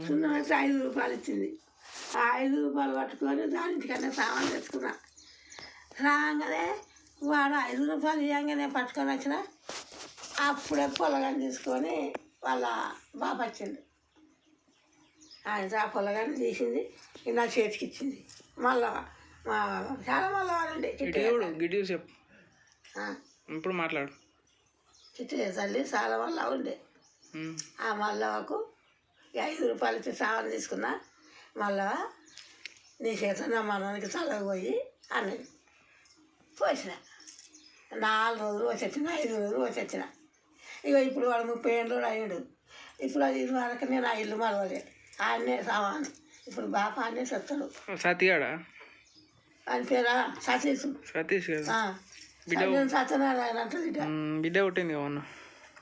సున్నం వేస్తే 5 రూపాయలు ఇచ్చింది. ఆ 5 రూపాయలు పట్టుకొని దానికన్నా సామాన్ తెచ్చుకున్నా. రాగానే వాడు 5 రూపాయలు ఇవ్వగానే పట్టుకొని వచ్చిన అప్పుడే పొలగాన్ని తీసుకొని వాళ్ళ బాబు వచ్చింది. ఆయన ఆ పొలగాన్ని తీసింది నా చేతికి ఇచ్చింది. మళ్ళా చాలా మళ్ళీ వాడండి గిడ్డి చెప్పు ఇప్పుడు మాట్లాడు. చిట్టే తల్లి చాలా మళ్ళా ఉండే. ఆ మల్లవకు 5 రూపాయలు ఇచ్చి సామాన్ తీసుకున్నా. మళ్ళా నీ చేత నా మనకి చల్లబోయి అన్నది పోసిన. 4 రోజులు వచ్చేసిన, 5 రోజులు వచ్చేసిన. ఇక ఇప్పుడు వాడు 30 ఏళ్ళు అయ్యాడు. ఇప్పుడు అది వరకు నేను ఆ ఇల్లు మరవలే. ఆయనే సామాను ఇప్పుడు బాప ఆయనే చెప్తాడు. సతీగాడా ఆయన పేరా సతీష్. సతీష్ సత్యనారాయణ అంటే బిడ్డ పుట్టింది కదా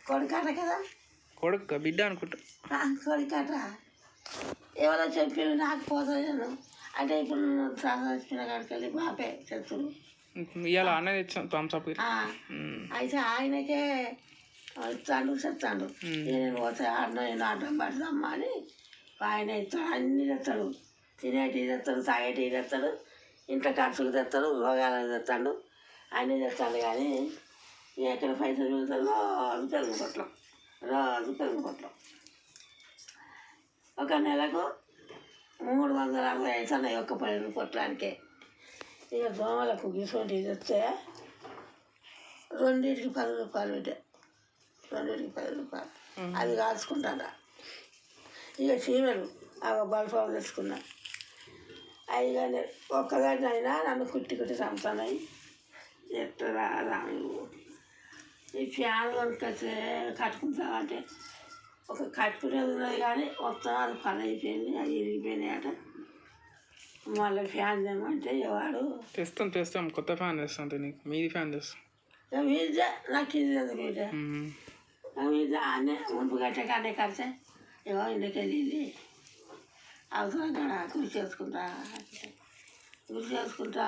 కొడుకట కదా. కొడుకు బిడ్డ అనుకుంటా. కొడుకట ఎవరో చెప్పి నాకు పోతాను అంటే ఇప్పుడు వచ్చిన కాడికి వెళ్ళి బాపే చెప్తుడు. ఇవాళ అన్న తెచ్చాను థమ్స్అప్. అయితే ఆయనకే ఇస్తాడు చెప్తాడు. నేను పోతే నేను అడ్డం పడదమ్మా అని ఆయన ఇస్తాడు. అన్నీ తెస్తాడు. తినేటివి తెస్తాడు, తాగేటివి తెస్తాడు, ఇంట్లో ఖర్చులు తెస్తాడు, రోగాలకు తెస్తాడు, అన్నీ తెస్తాడు. కానీ ఎక్కడ పైసలు మిగులుతాడు రోజు పెరుగు పొట్లం, రోజు పెరుగు పొట్లం. ఒక నెలకు 360 అవుతున్నాయి ఒక్క పెరుగు పొట్లానికే. ఇక దోమలకు గిసోటివి తెస్తే 2టికి 10 రూపాయలు ఉంటాయి. 2టికి 10 రూపాయలు అది కాల్చుకుంటాడా. ఇక చీమలు అవి బల్పాలు తెచ్చుకున్నా. అవి కానీ ఒక్కదాన్ని అయినా నన్ను కుట్టి చంపుతున్నాయి. ఎట్లా రాను ఈ ఫ్యాన్ కొనుక్కొచ్చే కట్టుకుంటామంటే ఒక కట్టుకునేది ఉన్నది కానీ మొత్తం అది పని అయిపోయింది. అది ఇరిగిపోయినాయి అట. మళ్ళీ ఫ్యాన్ తెమ్మంటే వాడు తెస్తాం కొత్త ఫ్యాన్ తెస్తాం. నీకు మీది ఫ్యాన్ తెస్తాం. మీదే నాకు ఇది ఎందుకు మీదే అన్నీ మునుపు కట్టే కట్టే కడితే ఏమో ఇంటికెళ్ళి అవసరం కూడా గురి చేసుకుంటా